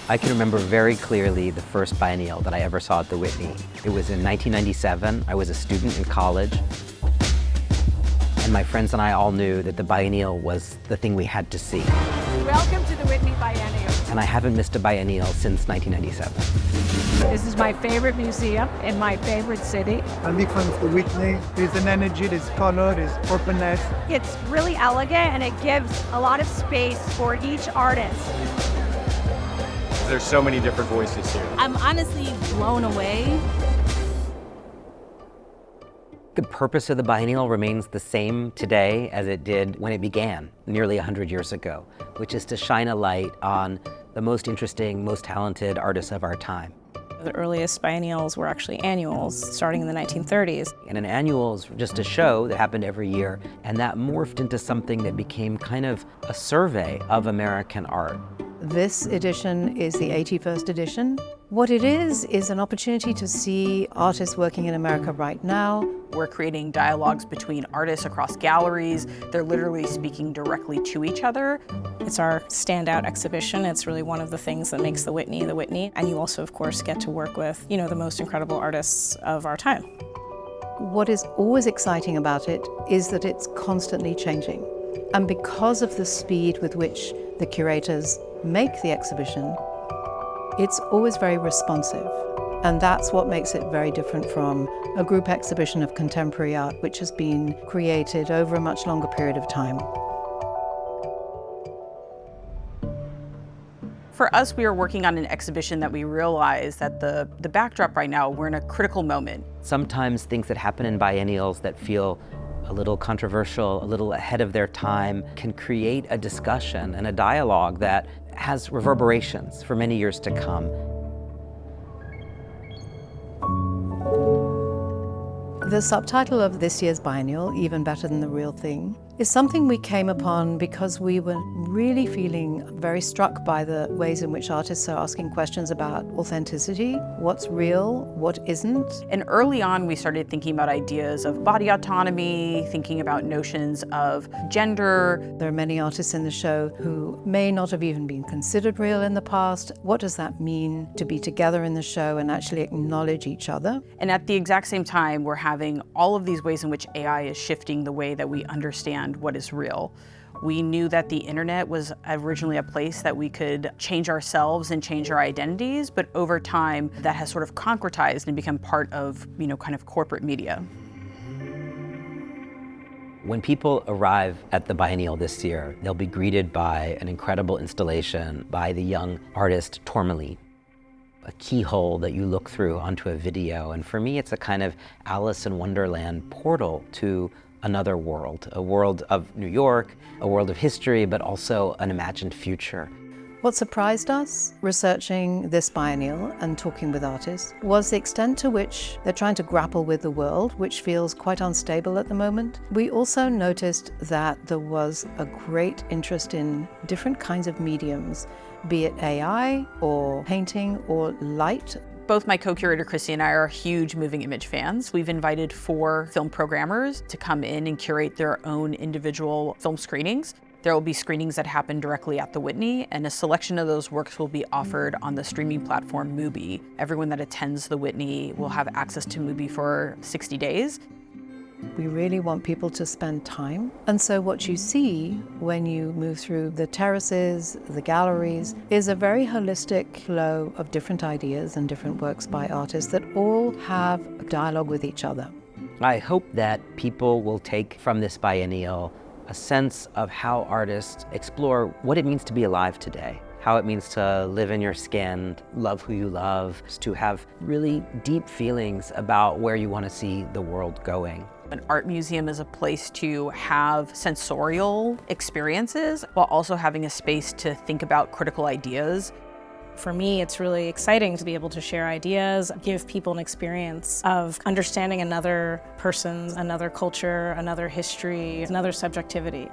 I can remember very clearly the first biennial that I ever saw at the Whitney. It was in 1997. I was a student in college. And my friends and I all knew that the biennial was the thing we had to see. Welcome to the Whitney Biennial. And I haven't missed a biennial since 1997. This is my favorite museum in my favorite city. I'm a big fan of the Whitney. There's an energy, there's color, there's openness. It's really elegant and it gives a lot of space for each artist. There's so many different voices here. I'm honestly blown away. The purpose of the biennial remains the same today as it did when it began nearly 100 years ago, which is to shine a light on the most interesting, most talented artists of our time. The earliest biennials were actually annuals, starting in the 1930s. And an annual is just a show that happened every year, and that morphed into something that became kind of a survey of American art. This edition is the 81st edition. What it is an opportunity to see artists working in America right now. We're creating dialogues between artists across galleries. They're literally speaking directly to each other. It's our standout exhibition. It's really one of the things that makes the Whitney the Whitney. And you also, of course, get to work with, the most incredible artists of our time. What is always exciting about it is that it's constantly changing. And because of the speed with which the curators make the exhibition, it's always very responsive. And that's what makes it very different from a group exhibition of contemporary art, which has been created over a much longer period of time. For us, we are working on an exhibition that we realize that the backdrop right now, we're in a critical moment. Sometimes things that happen in biennials that feel a little controversial, a little ahead of their time, can create a discussion and a dialogue that has reverberations for many years to come. The subtitle of this year's biennial, Even Better Than the Real Thing, is something we came upon because we were really feeling very struck by the ways in which artists are asking questions about authenticity, what's real, what isn't. And early on, we started thinking about ideas of body autonomy, thinking about notions of gender. There are many artists in the show who may not have even been considered real in the past. What does that mean to be together in the show and actually acknowledge each other? And at the exact same time, we're having all of these ways in which AI is shifting the way that we understand what is real. We knew that the internet was originally a place that we could change ourselves and change our identities, but over time that has sort of concretized and become part of, kind of corporate media. When people arrive at the biennial this year, they'll be greeted by an incredible installation by the young artist Tourmaline, a keyhole that you look through onto a video. And for me, it's a kind of Alice in Wonderland portal to another world, a world of New York, a world of history, but also an imagined future. What surprised us, researching this biennial and talking with artists, was the extent to which they're trying to grapple with the world, which feels quite unstable at the moment. We also noticed that there was a great interest in different kinds of mediums, be it AI or painting or light. Both my co-curator Chrissie and I are huge moving image fans. We've invited 4 film programmers to come in and curate their own individual film screenings. There will be screenings that happen directly at the Whitney, and a selection of those works will be offered on the streaming platform Mubi. Everyone that attends the Whitney will have access to Mubi for 60 days. We really want people to spend time. And so what you see when you move through the terraces, the galleries, is a very holistic flow of different ideas and different works by artists that all have a dialogue with each other. I hope that people will take from this biennial a sense of how artists explore what it means to be alive today, how it means to live in your skin, love who you love, to have really deep feelings about where you want to see the world going. An art museum is a place to have sensorial experiences while also having a space to think about critical ideas. For me, it's really exciting to be able to share ideas, give people an experience of understanding another person's, another culture, another history, another subjectivity.